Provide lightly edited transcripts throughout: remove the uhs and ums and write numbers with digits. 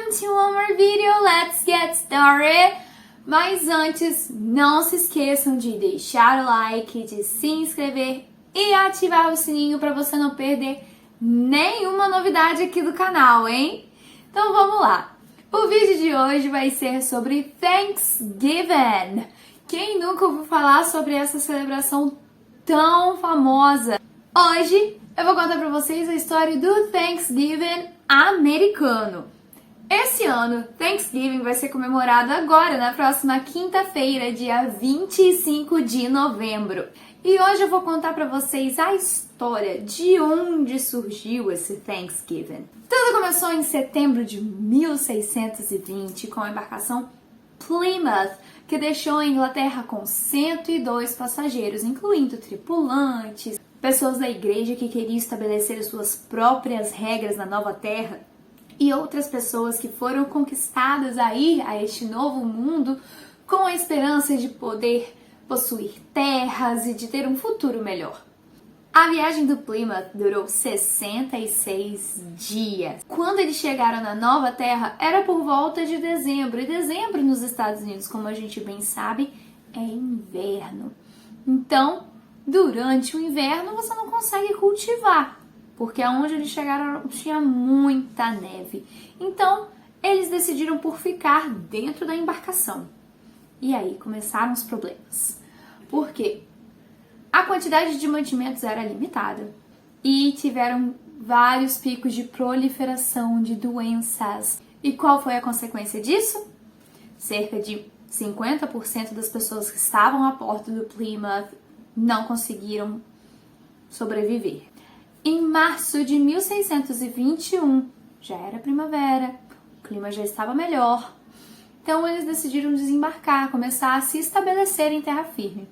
Welcome to one more video, let's get started! Mas antes, não se esqueçam de deixar o like, de se inscrever e ativar o sininho para você não perder nenhuma novidade aqui do canal, hein? Então vamos lá! O vídeo de hoje vai ser sobre Thanksgiving. Quem nunca ouviu falar sobre essa celebração tão famosa? Hoje eu vou contar para vocês a história do Thanksgiving americano. Esse ano, Thanksgiving vai ser comemorado agora, na próxima quinta-feira, dia 25 de novembro. E hoje eu vou contar para vocês a história de onde surgiu esse Thanksgiving. Tudo começou em setembro de 1620 com a embarcação Plymouth, que deixou a Inglaterra com 102 passageiros, incluindo tripulantes, pessoas da igreja que queriam estabelecer as suas próprias regras na nova terra e outras pessoas que foram conquistadas a ir a este novo mundo com a esperança de poder possuir terras e de ter um futuro melhor. A viagem do Plymouth durou 66 dias. Quando eles chegaram na nova terra, era por volta de dezembro. E dezembro nos Estados Unidos, como a gente bem sabe, é inverno. Então, durante o inverno, você não consegue cultivar, porque aonde eles chegaram tinha muita neve. Então, eles decidiram por ficar dentro da embarcação. E aí começaram os problemas. Por quê? A quantidade de mantimentos era limitada e tiveram vários picos de proliferação de doenças. E qual foi a consequência disso? Cerca de 50% das pessoas que estavam a bordo do Plymouth não conseguiram sobreviver. Em março de 1621, já era primavera, o clima já estava melhor, então eles decidiram desembarcar, começar a se estabelecer em terra firme.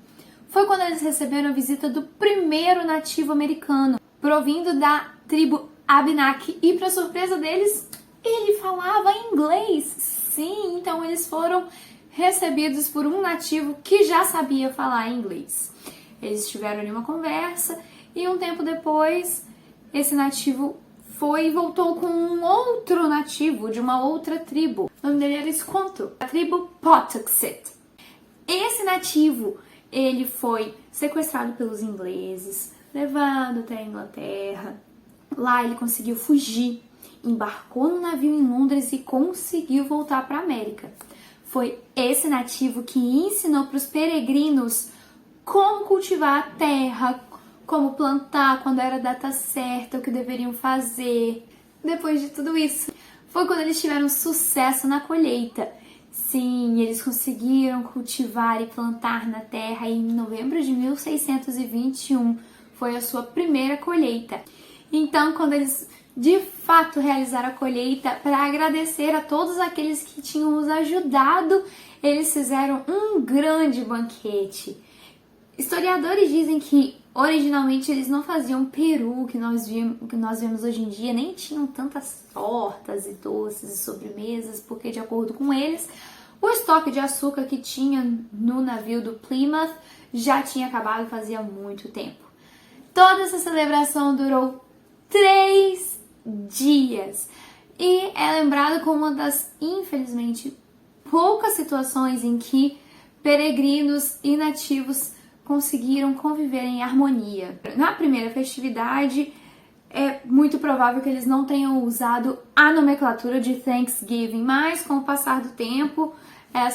Foi quando eles receberam a visita do primeiro nativo americano, provindo da tribo Abenaki, e para surpresa deles, ele falava inglês. Sim, então eles foram recebidos por um nativo que já sabia falar inglês. Eles tiveram ali uma conversa e um tempo depois esse nativo foi e voltou com um outro nativo de uma outra tribo. O nome dele era Squanto, a tribo Patuxet. Esse nativo, ele foi sequestrado pelos ingleses, levado até a Inglaterra. Lá ele conseguiu fugir, embarcou no navio em Londres e conseguiu voltar para a América. Foi esse nativo que ensinou para os peregrinos como cultivar a terra, como plantar quando era a data certa, o que deveriam fazer. Depois de tudo isso, foi quando eles tiveram sucesso na colheita. Sim, eles conseguiram cultivar e plantar na terra e em novembro de 1621 foi a sua primeira colheita. Então, quando eles de fato realizaram a colheita, para agradecer a todos aqueles que tinham os ajudado, eles fizeram um grande banquete. Historiadores dizem que originalmente eles não faziam peru que nós vemos hoje em dia, nem tinham tantas tortas e doces e sobremesas, porque de acordo com eles, o estoque de açúcar que tinha no navio do Plymouth já tinha acabado fazia muito tempo. Toda essa celebração durou 3 dias e é lembrado como uma das, infelizmente, poucas situações em que peregrinos e nativos conseguiram conviver em harmonia. Na primeira festividade, é muito provável que eles não tenham usado a nomenclatura de Thanksgiving, mas com o passar do tempo,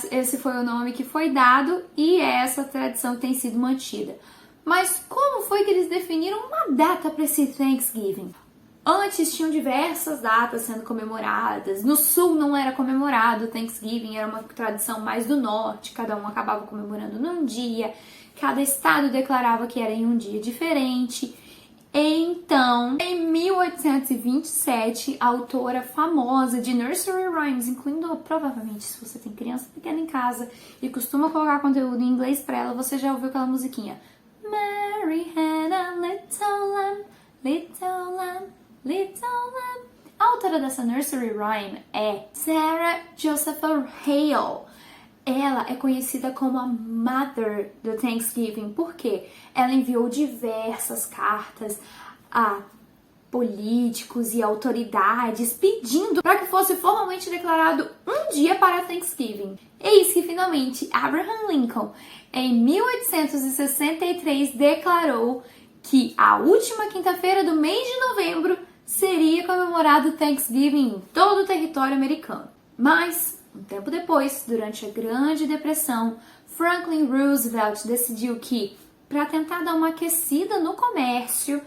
esse foi o nome que foi dado e é essa tradição que tem sido mantida. Mas como foi que eles definiram uma data para esse Thanksgiving? Antes tinham diversas datas sendo comemoradas. No sul não era comemorado o Thanksgiving, era uma tradição mais do norte, cada um acabava comemorando num dia. Cada estado declarava que era em um dia diferente. Então, em 1827, a autora famosa de nursery rhymes, incluindo provavelmente se você tem criança pequena em casa e costuma colocar conteúdo em inglês para ela, você já ouviu aquela musiquinha Mary had a little lamb, little lamb, little lamb. A autora dessa nursery rhyme é Sarah Josepha Hale. Ela é conhecida como a Mother do Thanksgiving, porque ela enviou diversas cartas a políticos e autoridades pedindo para que fosse formalmente declarado um dia para Thanksgiving. Eis que finalmente Abraham Lincoln, em 1863, declarou que a última quinta-feira do mês de novembro seria comemorado Thanksgiving em todo o território americano. Mas, um tempo depois, durante a Grande Depressão, Franklin Roosevelt decidiu que, para tentar dar uma aquecida no comércio,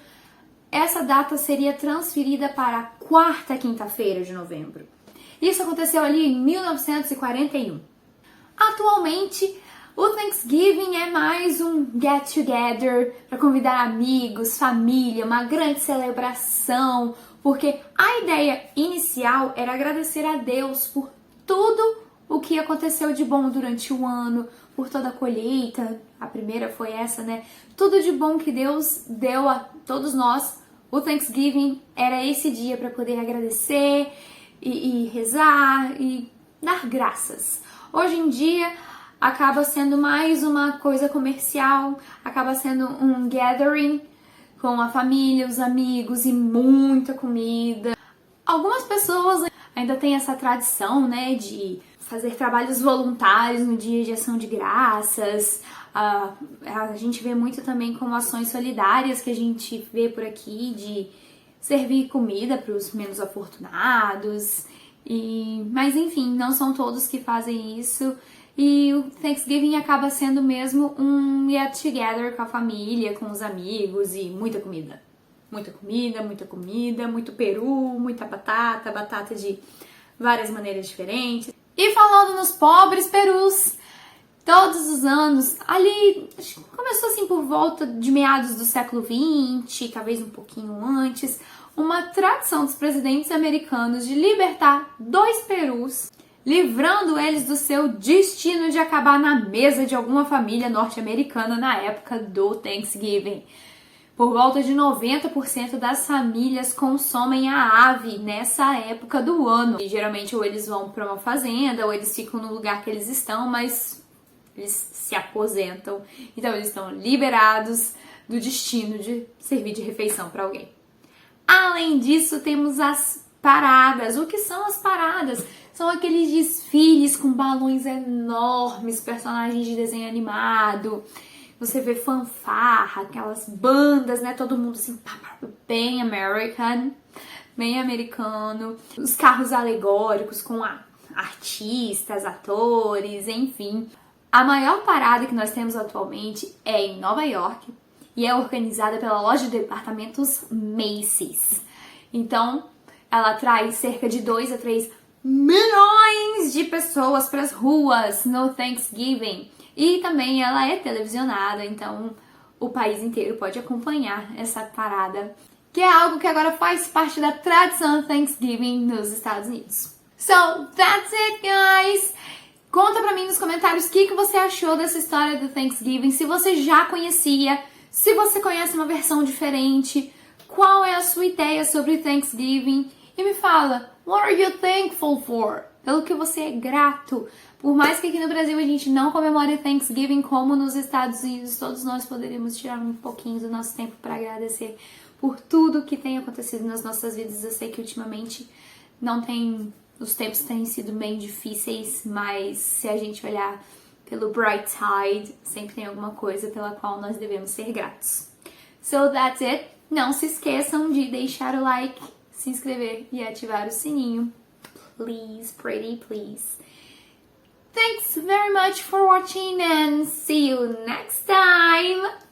essa data seria transferida para a quarta quinta-feira de novembro. Isso aconteceu ali em 1941. Atualmente, o Thanksgiving é mais um get-together para convidar amigos, família, uma grande celebração, porque a ideia inicial era agradecer a Deus por tudo o que aconteceu de bom durante o ano, por toda a colheita. A primeira foi essa, né? Tudo de bom que Deus deu a todos nós. O Thanksgiving era esse dia para poder agradecer e rezar e dar graças. Hoje em dia acaba sendo mais uma coisa comercial, acaba sendo um gathering com a família, os amigos e muita comida. Algumas pessoas ainda têm essa tradição, né, de fazer trabalhos voluntários no dia de ação de graças. A gente vê muito também como ações solidárias que a gente vê por aqui, de servir comida para os menos afortunados. Mas enfim, não são todos que fazem isso. E o Thanksgiving acaba sendo mesmo um get together com a família, com os amigos e muita comida. Muita comida, muita comida, muito peru, muita batata, batata de várias maneiras diferentes. E falando nos pobres perus, todos os anos, ali, começou assim por volta de meados do século XX, talvez um pouquinho antes, uma tradição dos presidentes americanos de libertar 2 perus, livrando eles do seu destino de acabar na mesa de alguma família norte-americana na época do Thanksgiving. Por volta de 90% das famílias consomem a ave nessa época do ano. E geralmente ou eles vão para uma fazenda ou eles ficam no lugar que eles estão, mas eles se aposentam. Então eles estão liberados do destino de servir de refeição para alguém. Além disso, temos as paradas. O que são as paradas? São aqueles desfiles com balões enormes, personagens de desenho animado. Você vê fanfarra, aquelas bandas, né? Todo mundo assim, bem American, bem americano. Os carros alegóricos com artistas, atores, enfim. A maior parada que nós temos atualmente é em Nova York e é organizada pela loja de departamentos Macy's. Então, ela traz cerca de 2 a 3 milhões de pessoas para as ruas no Thanksgiving. E também ela é televisionada, então o país inteiro pode acompanhar essa parada, que é algo que agora faz parte da tradição Thanksgiving nos Estados Unidos. So, that's it, guys! Conta pra mim nos comentários o que você achou dessa história do Thanksgiving, se você já conhecia, se você conhece uma versão diferente, qual é a sua ideia sobre Thanksgiving, e me fala, what are you thankful for? Pelo que você é grato. Por mais que aqui no Brasil a gente não comemore Thanksgiving como nos Estados Unidos, todos nós poderíamos tirar um pouquinho do nosso tempo para agradecer por tudo que tem acontecido nas nossas vidas. Eu sei que ultimamente os tempos têm sido bem difíceis, mas se a gente olhar pelo bright side, sempre tem alguma coisa pela qual nós devemos ser gratos. So that's it. Não se esqueçam de deixar o like, se inscrever e ativar o sininho. Please, pretty please. Thanks very much for watching and see you next time.